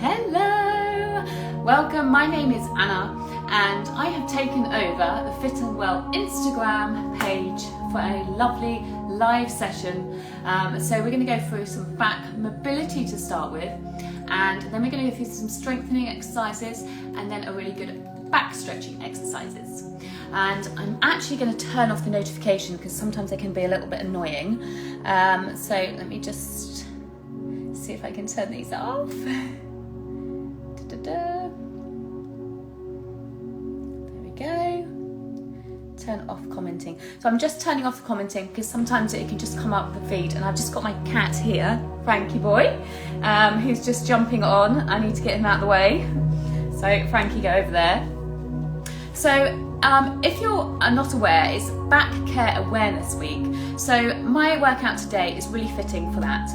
Hello! Welcome, my name is Anna and I have taken over the Fit&Well Instagram page for a lovely live session. So we're going to go through some back mobility to start with, and then we're going to go through some strengthening exercises and then a really good back stretching exercises. And I'm actually going to turn off the notification because sometimes they can be a little bit annoying. So let me just see if I can turn these off. There we go. Turn off commenting. So I'm just turning off the commenting because sometimes it can just come up the feed, and I've just got my cat here, Frankie boy, who's just jumping on. I need to get him out of the way. So Frankie, go over there. So if you're not aware, it's Backcare Awareness Week. So my workout today is really fitting for that.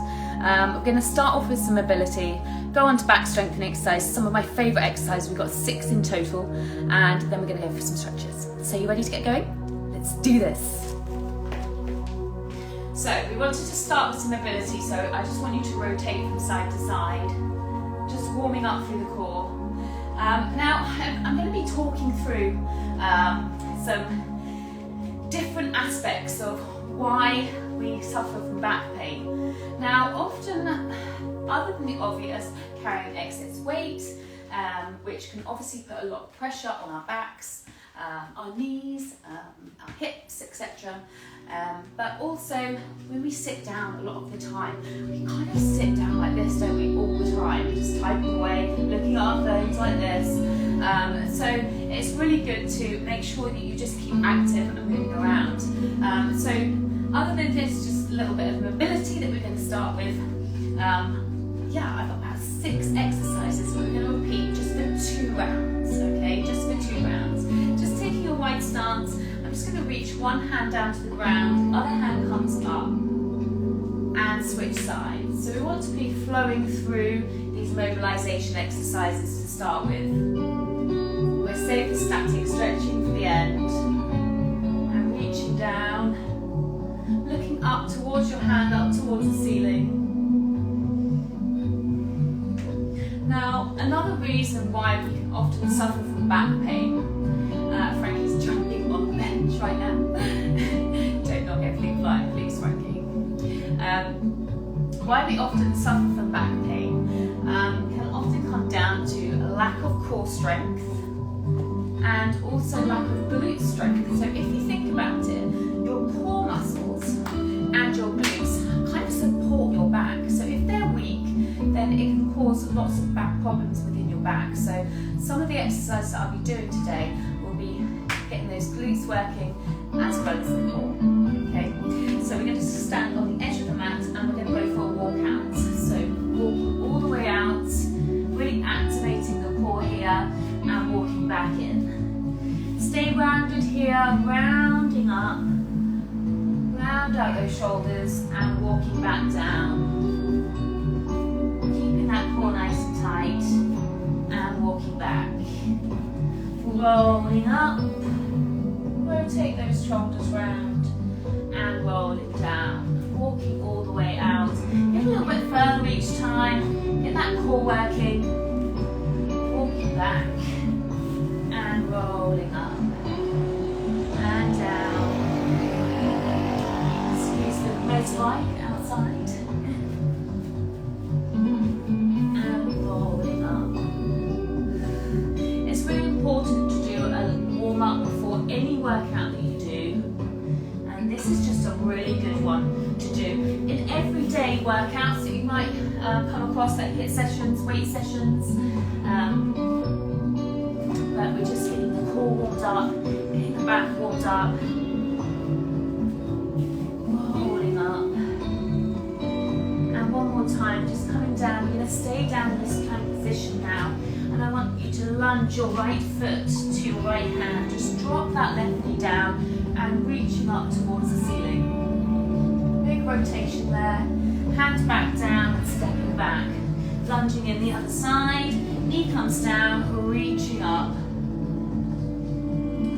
We're going to start off with some mobility, go on to back strengthening exercise, some of my favourite exercises. We've got 6 in total, and then we're going to go for some stretches. So you ready to get going? Let's do this. So we wanted to start with some mobility, so I just want you to rotate from side to side, just warming up through the core. Now I'm going to be talking through some different aspects of why we suffer from back pain. Now often, other than the obvious, carrying excess weight, which can obviously put a lot of pressure on our backs, our knees, our hips, etc. But also when we sit down a lot of the time, we kind of sit down like this, don't we, all the time, just typing away, looking at our phones like this. So it's really good to make sure that you just keep active and moving around. So other than this, just a little bit of mobility that we're going to start with. I've got about 6 exercises that we're going to repeat just for 2 rounds, okay? Just for 2 rounds. Just taking a wide stance. I'm just going to reach one hand down to the ground, other hand comes up, and switch sides. So we want to be flowing through these mobilization exercises to start with. We're safe for static stretching for the end, and reaching down, looking up towards your hand, up towards the ceiling. Now, another reason why we can often suffer from back pain, Frankie's jumping on the bench right now. Don't knock everything flying, please, Frankie. Why we often suffer from back pain can often come down to a lack of core strength and also lack of glute strength. So if you think about it, your core muscles and your glutes kind of support your back. So if they're weak, then it can cause lots of back problems within your back. So some of the exercises that I'll be doing today will be getting those glutes working as well as the core. Okay, so we're going to stand on the edge of the mat and we're going to go for a walk out. So walking all the way out, really activating the core here and walking back in. Stay rounded here, rounding up, round out those shoulders and walking back down. Keeping that core nice and tight and walking back. Rolling up, rotate those shoulders round and rolling down. Walking all the way out. Get a little bit further each time. Get that core working. Walking back and rolling up and down. Squeeze the motorbike outside. And rolling up. It's really important to do a warm up before any workout that you do. And this is just a really good one to do in everyday workouts that you might come across, like HIIT sessions, weight sessions. But we're just getting the core warmed up, getting the back warmed up, rolling up. And one more time, just coming down. We're going to stay down in this plank position now. And I want you to lunge your right foot to your right hand. Just drop that left knee down and reaching up towards the ceiling. Big rotation there. Hand back down and stepping back. Lunging in the other side. Knee comes down, reaching up.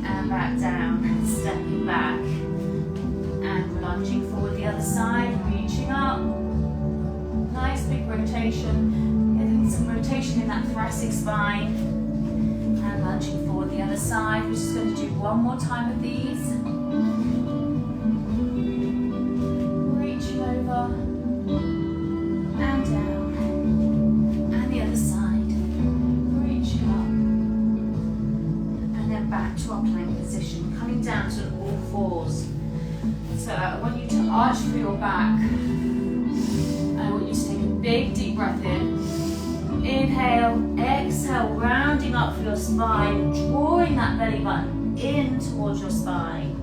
And back down, stepping back. And lunging forward the other side, reaching up. Nice big rotation. Getting some rotation rotation in that thoracic spine. And lunging forward the other side. We're just going to do one more time of these. Reaching over and down. And the other side. Reaching up. And then back to our plank position. Coming down to all fours. So I want you to arch through your back. I want you to take a big deep breath in. Inhale, exhale, rounding up through your spine, drawing that belly button in towards your spine.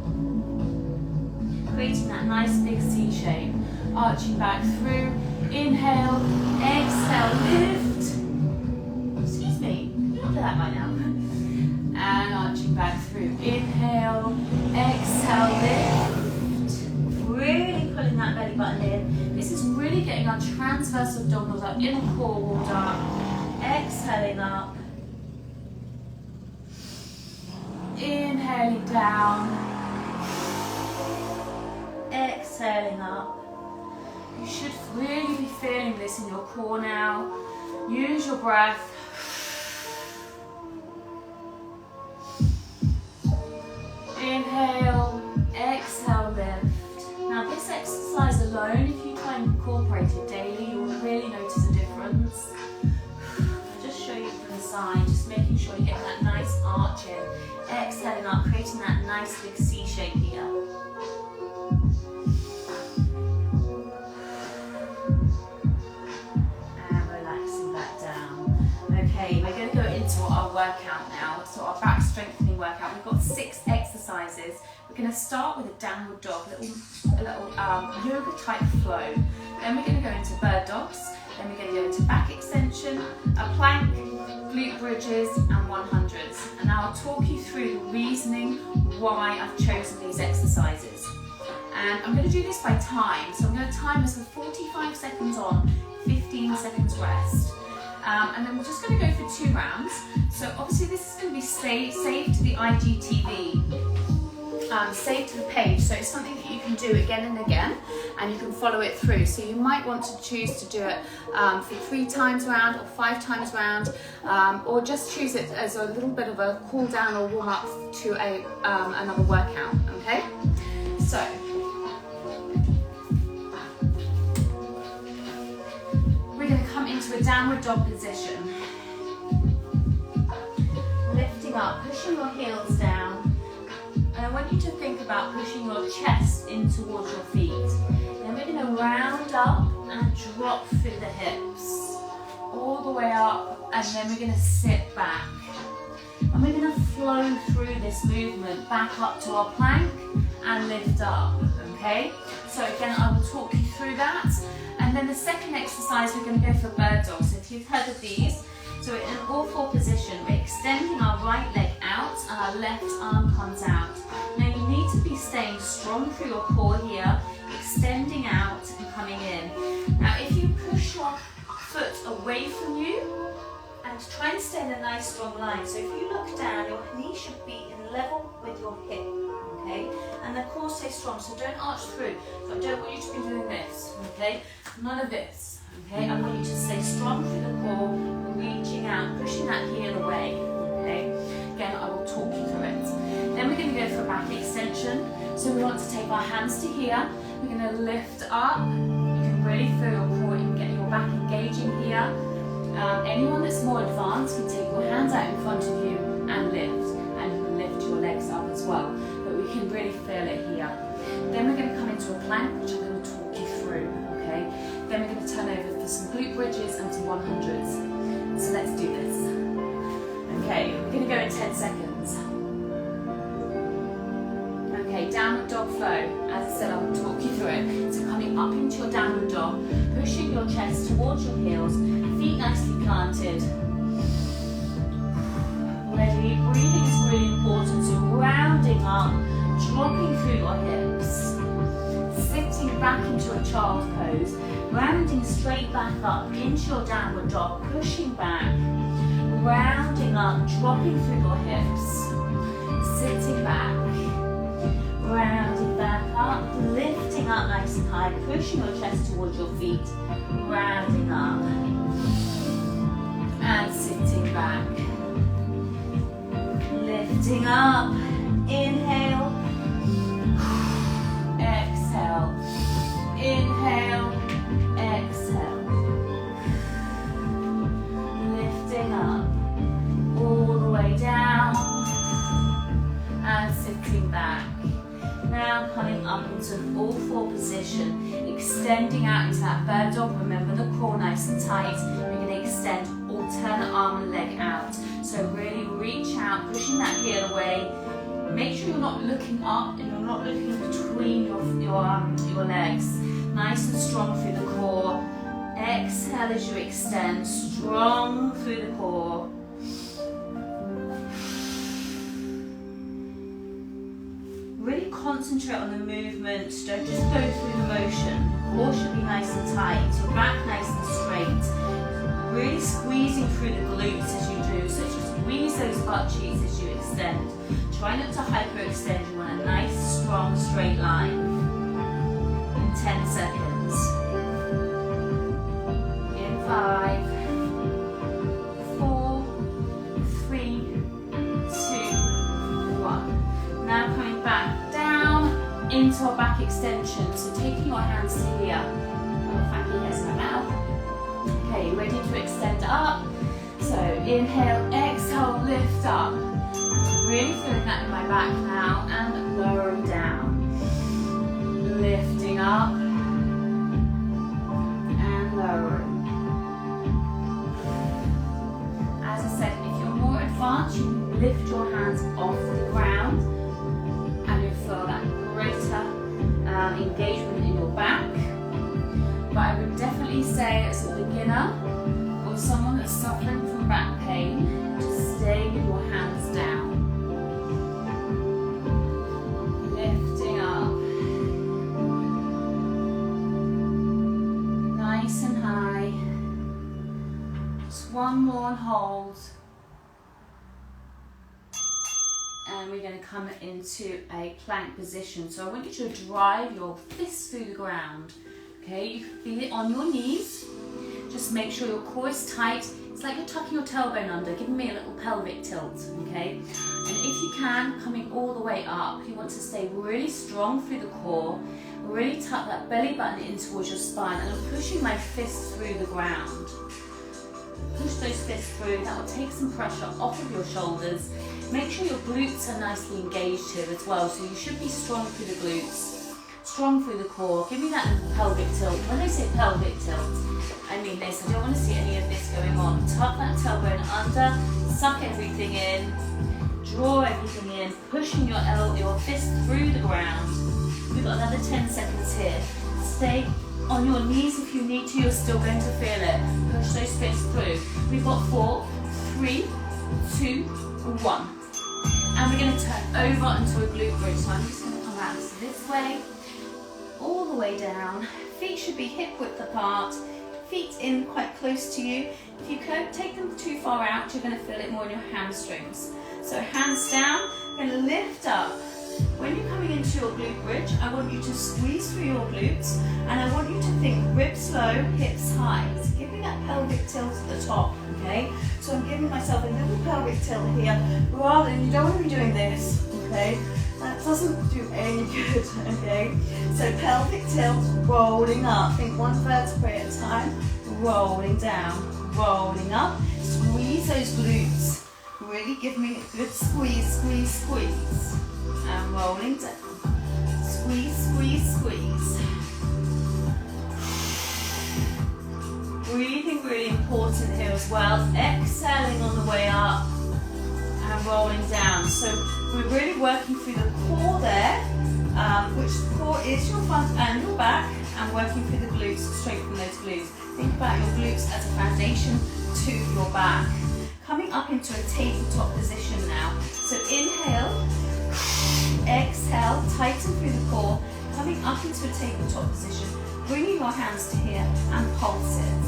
Creating that nice big C shape. Arching back through. Inhale, exhale, lift. Excuse me, look at that by now. And arching back through. Inhale, exhale, lift. Really pulling that belly button in. This is really getting our transverse abdominals up, inner core warmed up. Exhaling up. Inhaling down. Exhaling up. You should really be feeling this in your core now. Use your breath. Inhale, exhale, lift. Now this exercise alone, if you try and incorporate it daily, you'll really notice a difference. I'll just show you from the side, just making sure you're getting that nice arch in. Exhaling up, creating that nice big C shape here. And relaxing back down. Okay, we're going to go into our workout now. So our back strengthening workout. We've got 6 exercises. We're going to start with a downward dog, a little yoga type flow. Then we're going to go into bird dogs. Then we're going to go into back extension, a plank, glute bridges and 100s. And now I'll talk you through the reasoning why I've chosen these exercises. And I'm going to do this by time. So I'm going to time this with 45 seconds on, 15 seconds rest. And then we're just going to go for 2 rounds. So obviously this is going to be saved to the IGTV, saved to the page. So it's something that you can do again and again, and you can follow it through. So you might want to choose to do it for 3 times round or 5 times round, or just choose it as a little bit of a cool down or warm up to another workout. Okay, so. We're going to come into a downward dog position. Lifting up, pushing your heels down. And I want you to think about pushing your chest in towards your feet. Then we're going to round up and drop through the hips. All the way up, and then we're going to sit back. And we're going to flow through this movement back up to our plank and lift up. Okay? So again, I will talk you through that. And then the second exercise, we're going to go for bird dogs. So if you've heard of these, so we're in an all 4 position. We're extending our right leg out and our left arm comes out. Now you need to be staying strong through your core here, extending out and coming in. Now if you push your foot away from you and try and stay in a nice strong line. So if you look down, your knee should be in level with your hip. Okay, and the core stays strong, so don't arch through. So I don't want you to be doing this, okay? None of this, okay? I want you to stay strong through the core, reaching out, pushing that heel away, okay? Again, I will talk you through it. Then we're going to go for a back extension. So we want to take our hands to here. We're going to lift up. You can really feel your core, you can get your back engaging here. Anyone that's more advanced can take your hands out in front of you and lift. And you can lift your legs up as well. We can really feel it here. Then we're going to come into a plank, which I'm going to talk you through, okay? Then we're going to turn over for some glute bridges and some 100s. So let's do this. Okay, we're going to go in 10 seconds. Okay, downward dog flow. As I said, I will talk you through it. So coming up into your downward dog, pushing your chest towards your heels, feet nicely planted. Ready, breathing is really important, so rounding up, dropping through your hips, sitting back into a child's pose, rounding straight back up into your downward dog, pushing back, rounding up, dropping through your hips, sitting back, rounding back up, lifting up nice and high, pushing your chest towards your feet, rounding up, lifting up, inhale, exhale, inhale, exhale, lifting up, all the way down, and sitting back. Now coming up into an all four position, extending out into that bird dog. Remember the core nice and tight. We're going to extend alternate arm and leg out. So really reach out, pushing that heel away. Make sure you're not looking up and you're not looking between your legs. Nice and strong through the core. Exhale as you extend, strong through the core. Really concentrate on the movement, don't just go through the motion. Core should be nice and tight, your back nice and straight. Really squeezing through the glutes as you do, so just squeeze those butt cheeks as you extend. Try not to hyperextend, you want a nice, strong, straight line. In 10 seconds. In 5, 4, 3, 2, 1. Now coming back down into our back extension. So taking your hands to here. Oh, thank you, here's my mouth. Okay, ready to extend up. So inhale, exhale, lift up. Really feeling that in my back now, and lowering down. Lifting up and lowering. As I said, if you're more advanced, you can lift your hands off the ground and you'll feel that greater engagement in your back. But I would definitely say as a beginner or someone that's suffering from back pain, to stay with your hands down. Lifting up. Nice and high. Just one more and hold. And we're going to come into a plank position. So I want you to drive your fists through the ground. Okay, you can feel it on your knees. Just make sure your core is tight. It's like you're tucking your tailbone under, giving me a little pelvic tilt, okay? And if you can, coming all the way up, you want to stay really strong through the core, really tuck that belly button in towards your spine, and I'm pushing my fists through the ground. Push those fists through, that will take some pressure off of your shoulders. Make sure your glutes are nicely engaged here as well, so you should be strong through the glutes, strong through the core. Give me that pelvic tilt. When I say pelvic tilt, I mean this. I don't want to see any of this going on. Tuck that tailbone under, suck everything in, draw everything in, pushing your fist through the ground. We've got another 10 seconds here. Stay on your knees if you need to, you're still going to feel it. Push those fists through. We've got 4, 3, 2, 1. And we're going to turn over into a glute bridge. So I'm just going to come out this way, all the way down. Feet should be hip width apart. Feet in quite close to you. If you could take them too far out, you're going to feel it more in your hamstrings. So hands down, going to lift up. When you're coming into your glute bridge, I want you to squeeze through your glutes, and I want you to think ribs low, hips high. So give me that pelvic tilt at the top, okay? So I'm giving myself a little pelvic tilt here, rather than, you don't want to be doing this, okay? That doesn't do any good, okay? So pelvic tilt, rolling up. Think one vertebrae at a time, rolling down, rolling up. Squeeze those glutes. Really give me a good squeeze, squeeze, squeeze. And rolling down. Squeeze, squeeze, squeeze. Breathing really important here as well. Exhaling on the way up and rolling down. So we're really working through the core there, which the core is your front and your back, and working through the glutes, strengthen those glutes. Think about your glutes as a foundation to your back. Coming up into a tabletop position now. So inhale, exhale, tighten through the core, coming up into a tabletop position, bringing your hands to here and pulse it.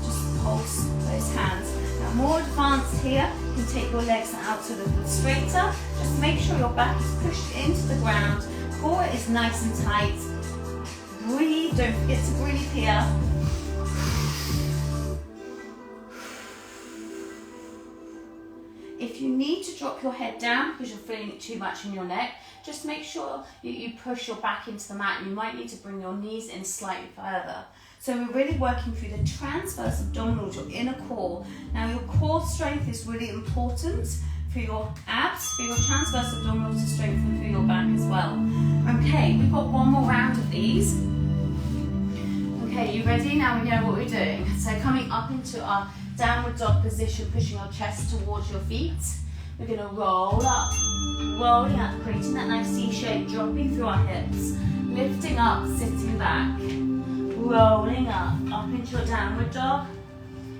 Just pulse those hands. Now more advanced here, you can take your legs out a little straighter. Just make sure your back is pushed into the ground, core is nice and tight. Breathe, don't forget to breathe here. If you need to drop your head down because you're feeling it too much in your neck, just make sure you push your back into the mat. You might need to bring your knees in slightly further. So we're really working through the transverse abdominals, your inner core. Now your core strength is really important for your abs, for your transverse abdominals to strengthen through your back as well. Okay, we've got one more round of these. Okay, you ready? Now we know what we're doing. So coming up into our downward dog position, pushing our chest towards your feet. We're going to roll up, rolling up, creating that nice C shape, dropping through our hips, lifting up, sitting back, rolling up into your downward dog.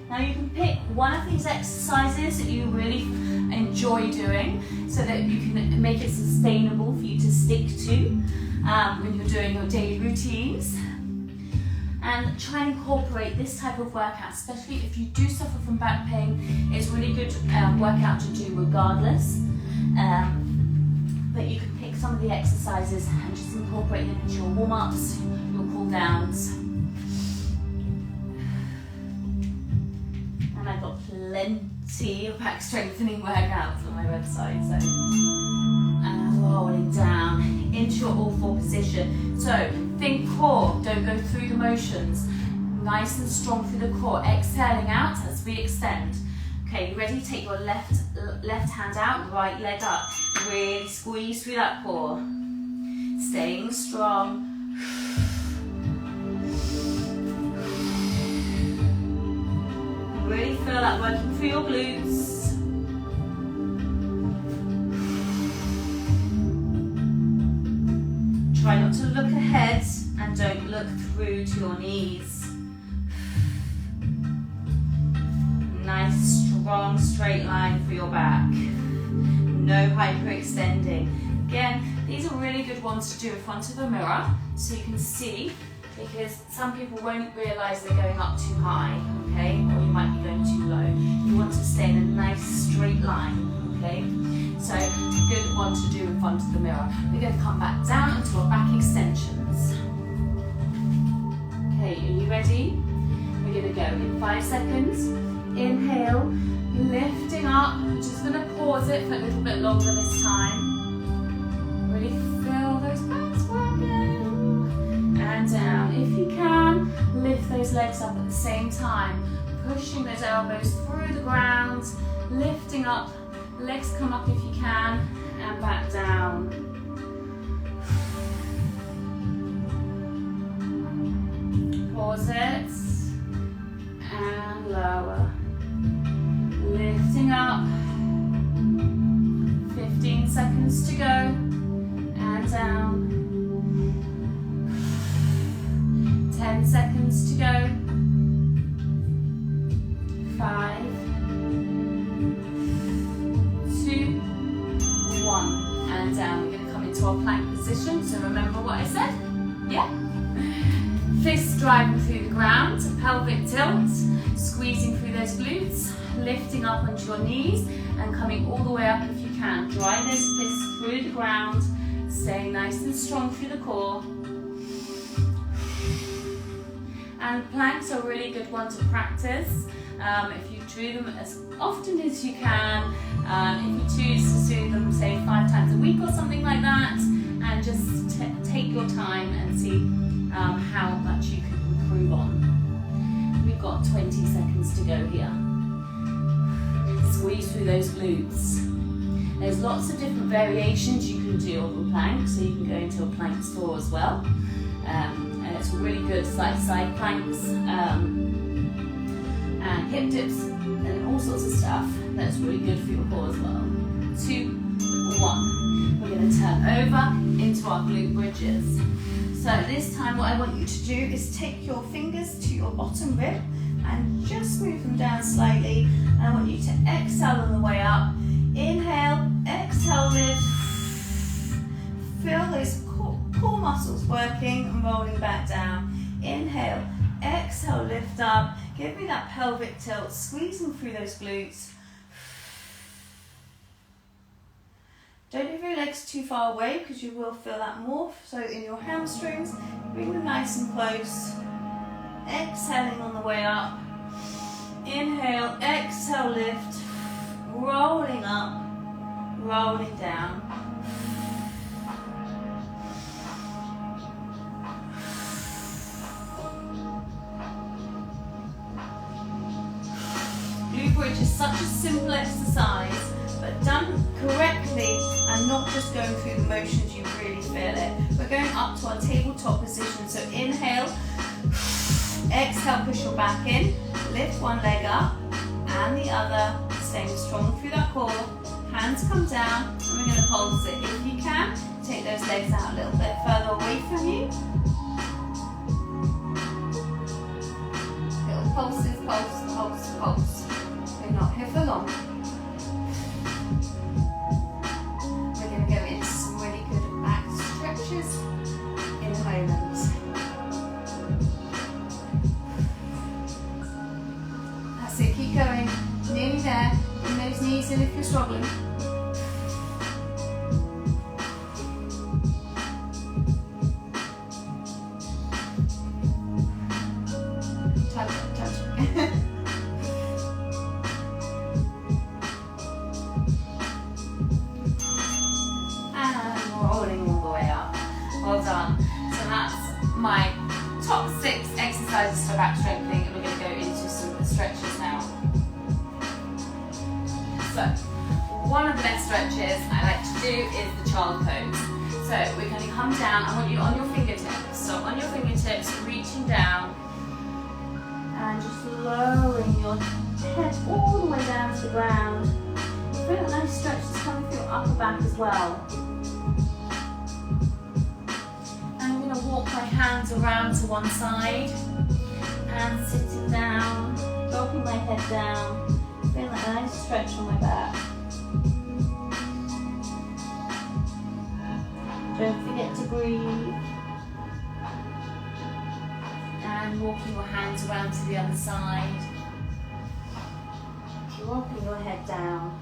Now you can pick one of these exercises that you really enjoy doing so that you can make it sustainable for you to stick to when you're doing your daily routines. And try and incorporate this type of workout, especially if you do suffer from back pain. It's a really good workout to do regardless. But you can pick some of the exercises and just incorporate them into your warm-ups, your cool-downs. And I've got plenty of back strengthening workouts on my website. So, and rolling down into your all-four position. So think core, don't go through the motions. Nice and strong through the core. Exhaling out as we extend. Okay, you ready? Take your left hand out, right leg up. Really squeeze through that core. Staying strong. Really feel that working through your glutes. Try not to look ahead and don't look through to your knees. Nice, strong, straight line for your back. No hyperextending. Again, these are really good ones to do in front of a mirror so you can see, because some people won't realise they're going up too high, okay? Or you might be going too low. You want to stay in a nice straight line, okay? So it's a good one to do in front of the mirror. We're going to come back down into our back extensions. Okay, are you ready? We're going to go in 5 seconds. Inhale, lifting up. I'm just going to pause it for a little bit longer this time. Really feel those backs working. And down. If you can, lift those legs up at the same time. Pushing those elbows through the ground, lifting up. Legs come up if you can, and back down. Pause it, and lower. Lifting up. 15 seconds to go, and down. 10 seconds to go. 5, 2, 1, and down. We're going to come into our plank position. So remember what I said? Yeah? Fists driving through the ground, pelvic tilt, squeezing through those glutes, lifting up onto your knees and coming all the way up if you can. Drive those fists through the ground, staying nice and strong through the core. And planks are a really good one to practice. If you do them as often as you can, if you choose to do them say 5 times a week or something like that, and just take your time and see how much you can improve on. We've got 20 seconds to go here. Squeeze through those glutes. There's lots of different variations you can do of a plank, so you can go into a plank store as well. And it's really good side planks and hip dips and all sorts of stuff that's really good for your core as well. 2, 1. We're going to turn over into our glute bridges. So this time what I want you to do is take your fingers to your bottom rib and just move them down slightly. And I want you to exhale on the way up. Inhale, exhale, lift. Feel those core muscles working and rolling back down. Inhale, exhale, lift up. Give me that pelvic tilt, squeezing through those glutes. Don't move your legs too far away because you will feel that more. So in your hamstrings, bring them nice and close. Exhaling on the way up. Inhale, exhale, lift. rolling up, rolling down. Glute bridge is such a simple exercise, but done correctly and not just going through the motions, you really feel it. We're going up to our tabletop position, so inhale, exhale, push your back in, lift one leg up and the other, staying strong through that core. Hands come down and we're going to pulse it. If you can, take those legs out a little bit further away from you. Little pulses, pulse, pulse, pulse. We're not here for long. We're going to go into some really good back stretches in a moment. That's it, keep going. Nearly there. Bring those knees in if you're struggling. Touch it, touch it. And rolling all the way up. Well done. So that's my top 6 exercises for back strengthening, and we're going to go into some stretches now. So, one of the best stretches I like to do is the child pose. So, we're going to come down. I want you on your fingertips. So, on your fingertips, reaching down and just lowering your head all the way down to the ground. Feel a nice stretch that's coming through your upper back as well. And I'm going to walk my hands around to one side and sitting down, dropping my head down. Feeling like a nice stretch on my back. Don't forget to breathe. And walking your hands around to the other side. Dropping your head down.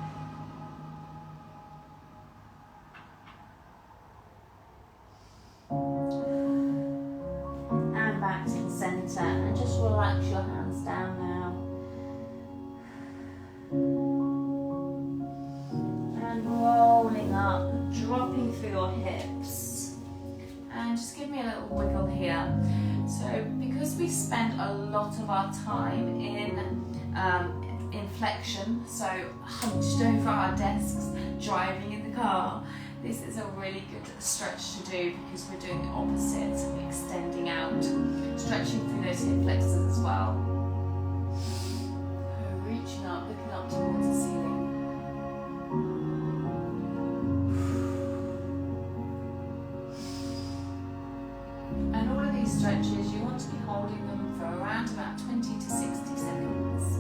And back to the centre. And just relax your hands down now. And rolling up, dropping through your hips. And just give me a little wiggle here. So because we spend a lot of our time in flexion, so hunched over our desks, driving in the car, this is a really good stretch to do because we're doing the opposite, extending out, stretching through those hip flexors as well. Reaching up, looking up towards the ceiling. And all of these stretches, you want to be holding them for around about 20 to 60 seconds.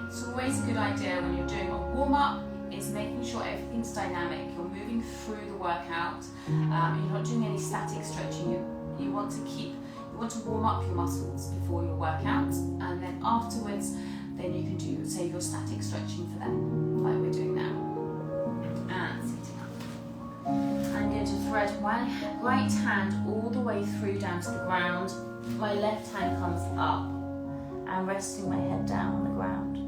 It's always a good idea when you're doing a warm-up is making sure everything's dynamic. You're moving through the workout. You're not doing any static stretching. You want to warm up your muscles before your workout, and then afterwards, then you can do, say, your static stretching for them, like we're doing now. And sitting up. I'm going to thread my right hand all the way through down to the ground. My left hand comes up and resting my head down on the ground.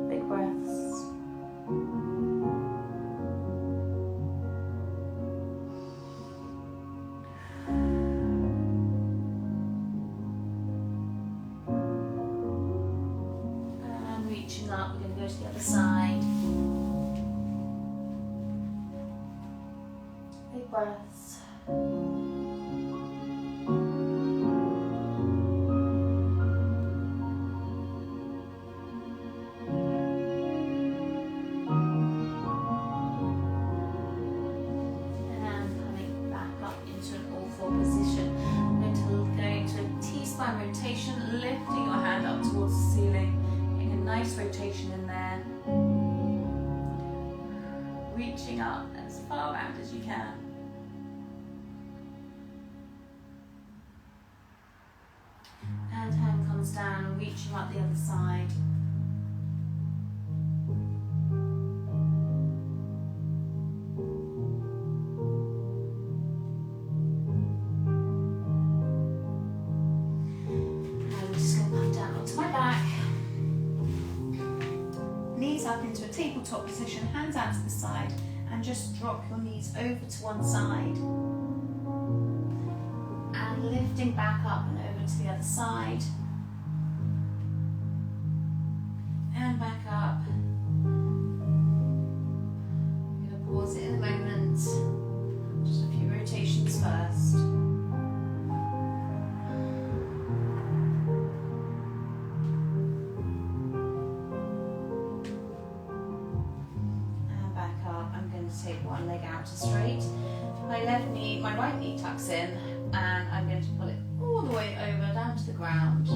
Big breaths. Reaching up, we're going to go to the other side. Big breaths. And coming back up into an all-four position. I'm going to go into a T-spine rotation, lifting your hand up towards the ceiling. Nice rotation in there. Reaching up as far out as you can. And hand comes down, reaching up the other side. tabletop position, hands out to the side, and just drop your knees over to one side. And lifting back up and over to the other side. And back up. I'm going to pause it in a moment. Just a few rotations first. And back up. I'm going to take one leg out to straight. My right knee tucks in, and I'm going to pull it all the way over down to the ground.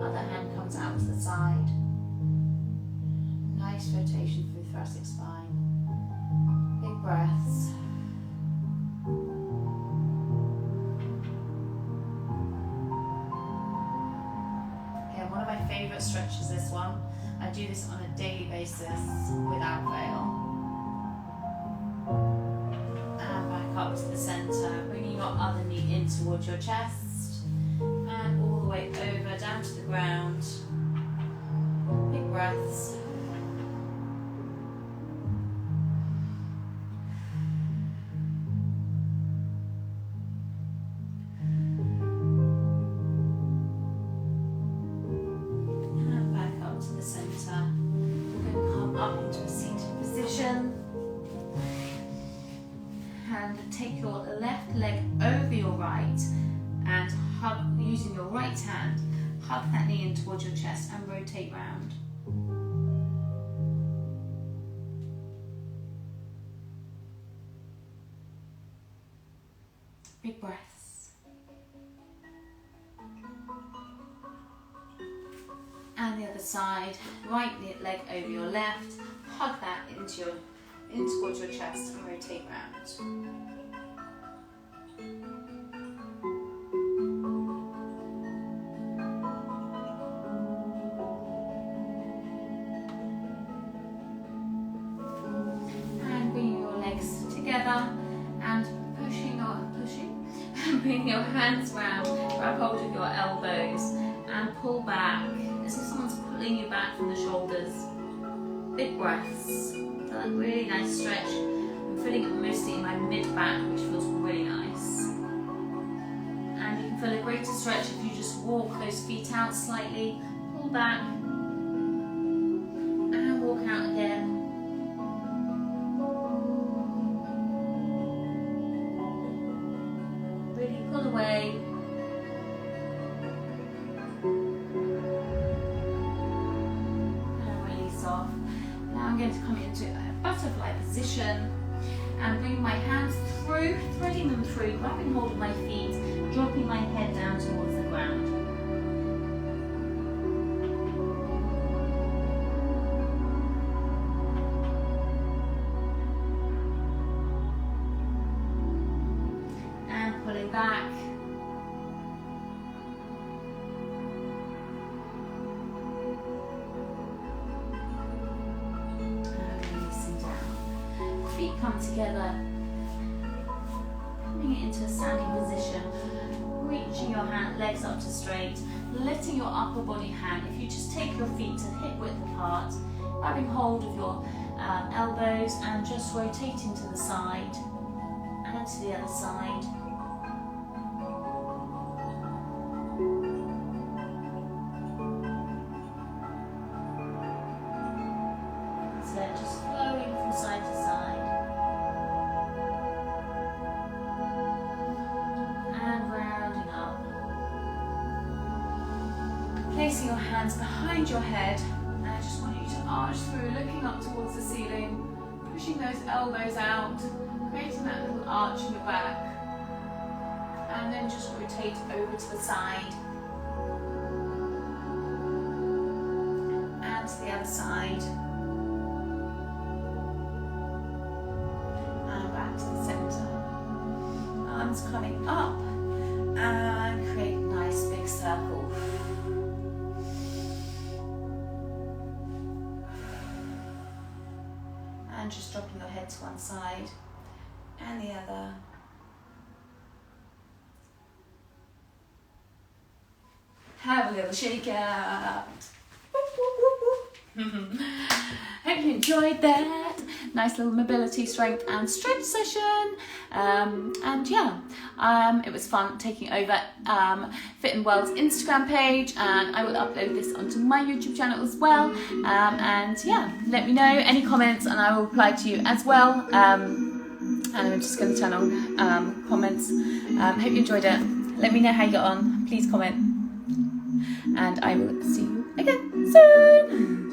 Other hand comes out to the side. Nice rotation through thoracic spine. Big breaths. Again, one of my favourite stretches, this one. I do this on a daily basis without fail. And back up to the centre, bringing your other knee in towards your chest. And all the way over, down to the ground. Big breaths. Take your left leg over your right and hug, using your right hand, hug that knee in towards your chest and rotate round. Big breaths. And the other side, right leg over your left, hug that in towards your chest and rotate round. Bring your hands round, grab hold of your elbows and pull back as if someone's pulling you back from the shoulders. Big breaths. Feel that really nice stretch. I'm feeling it mostly in my mid-back, which feels really nice. And you can feel a greater stretch if you just walk those feet out slightly, pull back, and walk out again. Pull away. And release off. Now I'm going to come into a butterfly position and bring my hands through, threading them through, grabbing hold of my feet, dropping my head down towards the ground. Back. And releasing down. Feet come together. Coming into a standing position. Reaching your legs up to straight. Letting your upper body hang. If you just take your feet to hip width apart, grabbing hold of your elbows and just rotating to the side and to the other side. Just flowing from side to side. And rounding up. Placing your hands behind your head. And I just want you to arch through, looking up towards the ceiling, pushing those elbows out, creating that little arch in your back. And then just rotate over to the side. And to the other side. To the center. Arms coming up and create a nice big circle. And just dropping your head to one side and the other. Have a little shake out. Hope you enjoyed that. Nice little mobility, strength and stretch session. And yeah, it was fun taking over Fit&Well's Instagram page, and I will upload this onto my YouTube channel as well. And yeah, let me know any comments and I will reply to you as well. And I'm just going to turn on comments. Hope you enjoyed it. Let me know how you got on. Please comment. And I will see you again soon.